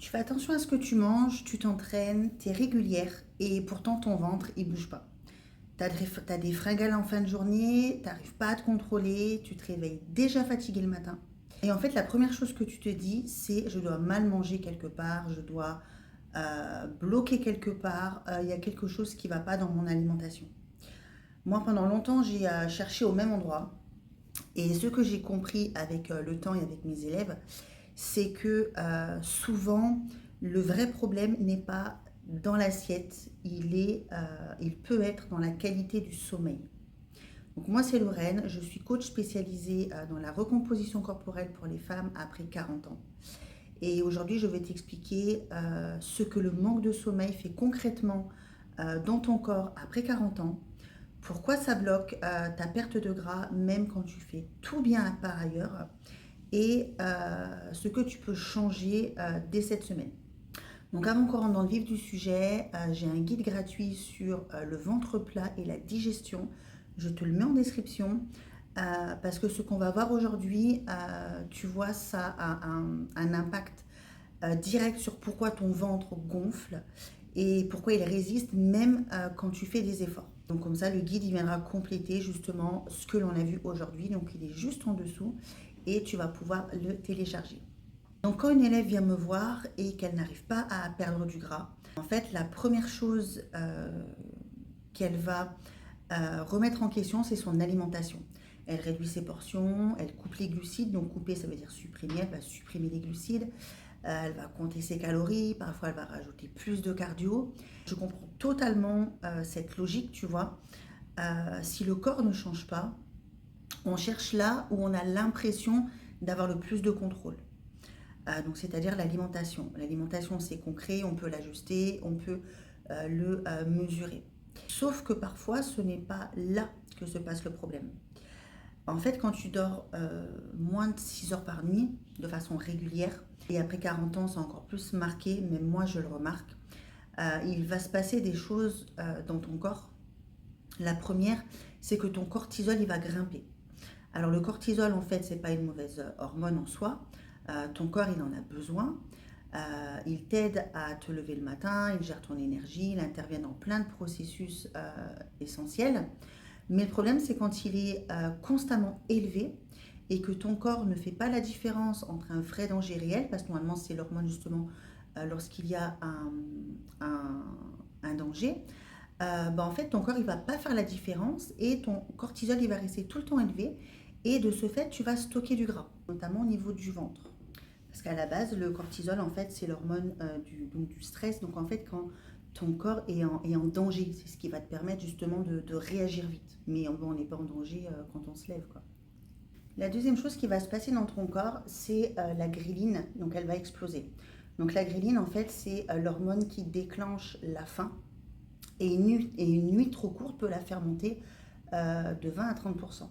Tu fais attention à ce que tu manges, tu t'entraînes, tu es régulière et pourtant ton ventre, il bouge pas. T'as des fringales en fin de journée, t'arrives pas à te contrôler, tu te réveilles déjà fatigué le matin. Et en fait, la première chose que tu te dis, c'est je dois mal manger quelque part, je dois bloquer quelque part, il y a quelque chose qui va pas dans mon alimentation. Moi, pendant longtemps, j'ai cherché au même endroit. Et ce que j'ai compris avec le temps et avec mes élèves, c'est que souvent, le vrai problème n'est pas dans l'assiette, il peut être dans la qualité du sommeil. Donc moi, c'est Lorraine, je suis coach spécialisée dans la recomposition corporelle pour les femmes après 40 ans. Et aujourd'hui, je vais t'expliquer ce que le manque de sommeil fait concrètement dans ton corps après 40 ans, pourquoi ça bloque ta perte de gras même quand tu fais tout bien par ailleurs, et ce que tu peux changer dès cette semaine. Donc avant qu'on rentre dans le vif du sujet, j'ai un guide gratuit sur le ventre plat et la digestion. Je te le mets en description parce que ce qu'on va voir aujourd'hui, tu vois, ça a un impact direct sur pourquoi ton ventre gonfle et pourquoi il résiste même quand tu fais des efforts. Donc comme ça, le guide il viendra compléter justement ce que l'on a vu aujourd'hui. Donc il est juste en dessous et tu vas pouvoir le télécharger. Donc quand une élève vient me voir et qu'elle n'arrive pas à perdre du gras, en fait la première chose qu'elle va remettre en question, c'est son alimentation. Elle réduit ses portions, elle coupe les glucides, donc couper ça veut dire supprimer, elle va supprimer les glucides, elle va compter ses calories, parfois elle va rajouter plus de cardio. Je comprends totalement cette logique, tu vois. Si le corps ne change pas, on cherche là où on a l'impression d'avoir le plus de contrôle. Donc c'est-à-dire l'alimentation. L'alimentation c'est concret, on peut l'ajuster, on peut le mesurer. Sauf que parfois ce n'est pas là que se passe le problème. En fait, quand tu dors moins de 6 heures par nuit, de façon régulière, et après 40 ans, c'est encore plus marqué, même moi je le remarque, il va se passer des choses dans ton corps. La première, c'est que ton cortisol, il va grimper. Alors le cortisol, en fait, c'est pas une mauvaise hormone en soi. Ton corps, il en a besoin. Il t'aide à te lever le matin, il gère ton énergie, il intervient dans plein de processus essentiels. Mais le problème, c'est quand il est constamment élevé et que ton corps ne fait pas la différence entre un vrai danger réel, parce que normalement, c'est l'hormone justement lorsqu'il y a un, un danger, en fait, ton corps, il va pas faire la différence et ton cortisol, il va rester tout le temps élevé. Et de ce fait, tu vas stocker du gras, notamment au niveau du ventre. Parce qu'à la base, le cortisol, en fait, c'est l'hormone donc du stress. Donc, en fait, quand ton corps est en danger, c'est ce qui va te permettre justement de réagir vite. Mais bon, on n'est pas en danger quand on se lève, quoi. La deuxième chose qui va se passer dans ton corps, c'est la ghréline. Donc, elle va exploser. Donc, la ghréline, en fait, c'est l'hormone qui déclenche la faim. Et une nuit trop courte peut la faire monter de 20 à 30%.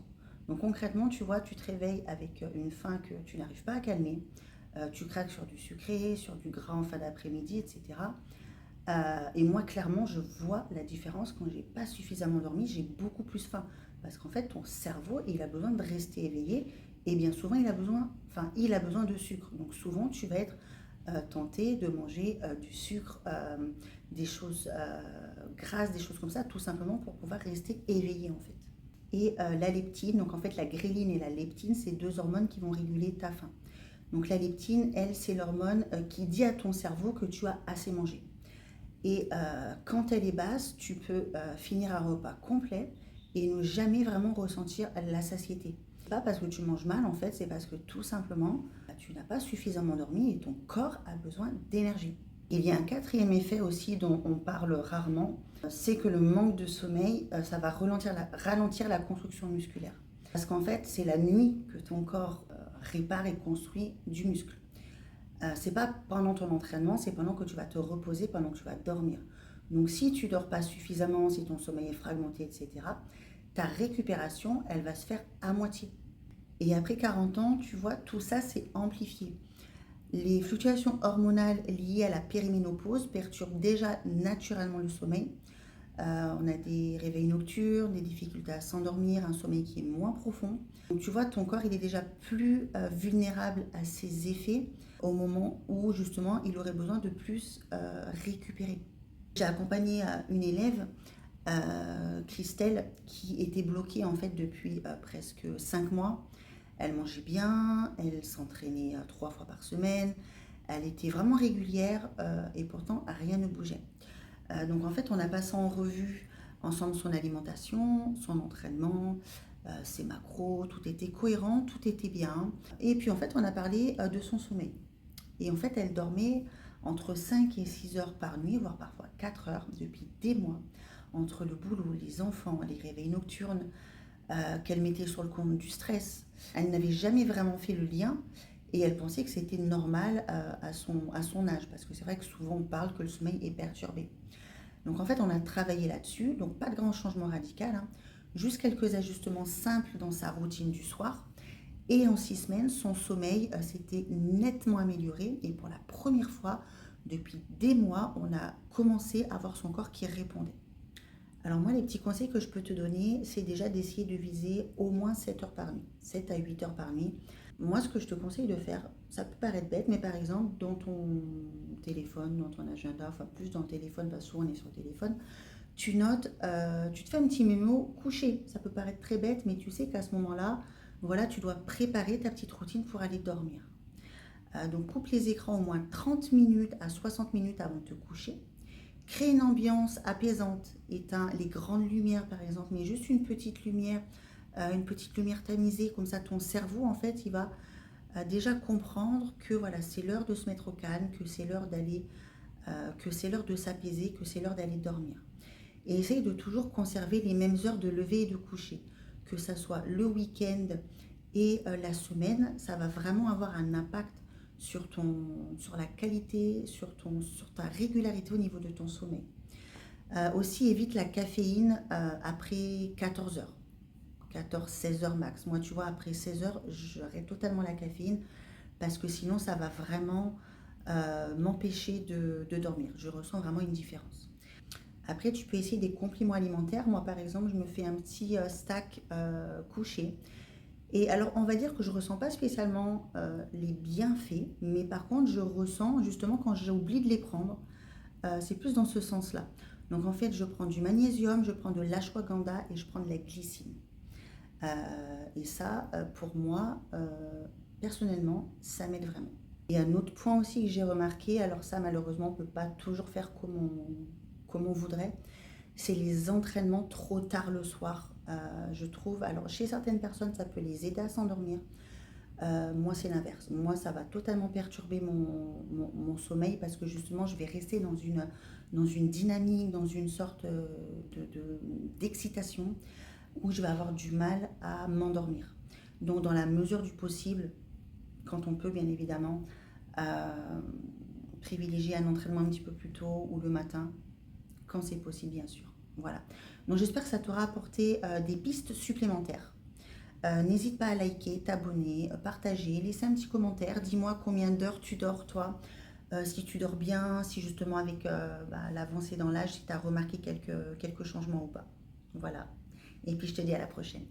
Donc concrètement, tu vois, tu te réveilles avec une faim que tu n'arrives pas à calmer, tu craques sur du sucré, sur du gras en fin d'après-midi, etc. Et moi, clairement, je vois la différence quand j'ai pas suffisamment dormi, j'ai beaucoup plus faim. Parce qu'en fait, ton cerveau, il a besoin de rester éveillé et bien souvent, il a besoin de sucre. Donc souvent, tu vas être tenté de manger du sucre, des choses grasses, des choses comme ça, tout simplement pour pouvoir rester éveillé en fait. Et la leptine, donc en fait la gréline et la leptine, c'est deux hormones qui vont réguler ta faim. Donc la leptine, elle, c'est l'hormone qui dit à ton cerveau que tu as assez mangé. Et quand elle est basse, tu peux finir un repas complet et ne jamais vraiment ressentir la satiété. C'est pas parce que tu manges mal, en fait, c'est parce que tout simplement, tu n'as pas suffisamment dormi et ton corps a besoin d'énergie. Il y a un quatrième effet aussi dont on parle rarement, c'est que le manque de sommeil, ça va ralentir la construction musculaire. Parce qu'en fait, c'est la nuit que ton corps répare et construit du muscle. C'est pas pendant ton entraînement, c'est pendant que tu vas te reposer, pendant que tu vas dormir. Donc si tu dors pas suffisamment, si ton sommeil est fragmenté, etc., ta récupération, elle va se faire à moitié. Et après 40 ans, tu vois, tout ça c'est amplifié. Les fluctuations hormonales liées à la périménopause perturbent déjà naturellement le sommeil. On a des réveils nocturnes, des difficultés à s'endormir, un sommeil qui est moins profond. Donc tu vois, ton corps il est déjà plus vulnérable à ces effets au moment où justement il aurait besoin de plus récupérer. J'ai accompagné une élève, Christelle, qui était bloquée en fait depuis presque 5 mois. Elle mangeait bien, elle s'entraînait 3 fois par semaine, elle était vraiment régulière et pourtant rien ne bougeait. Donc en fait, on a passé en revue ensemble son alimentation, son entraînement, ses macros, tout était cohérent, tout était bien. Et puis en fait, on a parlé de son sommeil. Et en fait, elle dormait entre 5 et 6 heures par nuit, voire parfois 4 heures depuis des mois, entre le boulot, les enfants, les réveils nocturnes, qu'elle mettait sur le compte du stress. Elle n'avait jamais vraiment fait le lien et elle pensait que c'était normal à son âge, parce que c'est vrai que souvent on parle que le sommeil est perturbé. Donc en fait, on a travaillé là-dessus, donc pas de grand changement radical, hein, juste quelques ajustements simples dans sa routine du soir. Et en 6 semaines, son sommeil s'était nettement amélioré et pour la première fois depuis des mois, on a commencé à voir son corps qui répondait. Alors moi, les petits conseils que je peux te donner, c'est déjà d'essayer de viser au moins 7 heures par nuit, 7 à 8 heures par nuit. Moi, ce que je te conseille de faire, ça peut paraître bête, mais par exemple, dans ton téléphone, dans ton agenda, enfin plus dans le téléphone, parce que souvent on est sur le téléphone, tu notes, tu te fais un petit mémo couché. Ça peut paraître très bête, mais tu sais qu'à ce moment-là, voilà, tu dois préparer ta petite routine pour aller dormir. Donc coupe les écrans au moins 30 minutes à 60 minutes avant de te coucher. Crée une ambiance apaisante, éteins les grandes lumières par exemple, mais juste une petite lumière tamisée, comme ça ton cerveau en fait il va déjà comprendre que voilà c'est l'heure de se mettre au calme, que c'est l'heure de s'apaiser, que c'est l'heure d'aller dormir. Et essaye de toujours conserver les mêmes heures de lever et de coucher, que ça soit le week-end et la semaine, ça va vraiment avoir un impact sur la qualité, sur ta régularité au niveau de ton sommeil. Aussi, évite la caféine après 14 heures, 14-16 heures max. Moi, tu vois, après 16 heures, j'arrête totalement la caféine parce que sinon, ça va vraiment m'empêcher de dormir. Je ressens vraiment une différence. Après, tu peux essayer des compléments alimentaires. Moi, par exemple, je me fais un petit stack couché. Et alors, on va dire que je ne ressens pas spécialement les bienfaits, mais par contre, je ressens justement quand j'oublie de les prendre, c'est plus dans ce sens-là. Donc, en fait, je prends du magnésium, je prends de l'ashwagandha et je prends de la glycine. Et ça, pour moi, personnellement, ça m'aide vraiment. Et un autre point aussi que j'ai remarqué, alors ça, malheureusement, on ne peut pas toujours faire comme on voudrait, c'est les entraînements trop tard le soir, je trouve. Alors, chez certaines personnes, ça peut les aider à s'endormir. Moi, c'est l'inverse. Moi, ça va totalement perturber mon sommeil parce que justement, je vais rester dans une dynamique, dans une sorte d'excitation où je vais avoir du mal à m'endormir. Donc, dans la mesure du possible, quand on peut, bien évidemment, euh, privilégier un entraînement un petit peu plus tôt ou le matin, quand c'est possible, bien sûr. Voilà. Donc, j'espère que ça t'aura apporté des pistes supplémentaires. N'hésite pas à liker, t'abonner, partager, laisser un petit commentaire. Dis-moi combien d'heures tu dors, toi. Si tu dors bien, si justement avec l'avancée dans l'âge, si tu as remarqué quelques changements ou pas. Voilà. Et puis je te dis à la prochaine.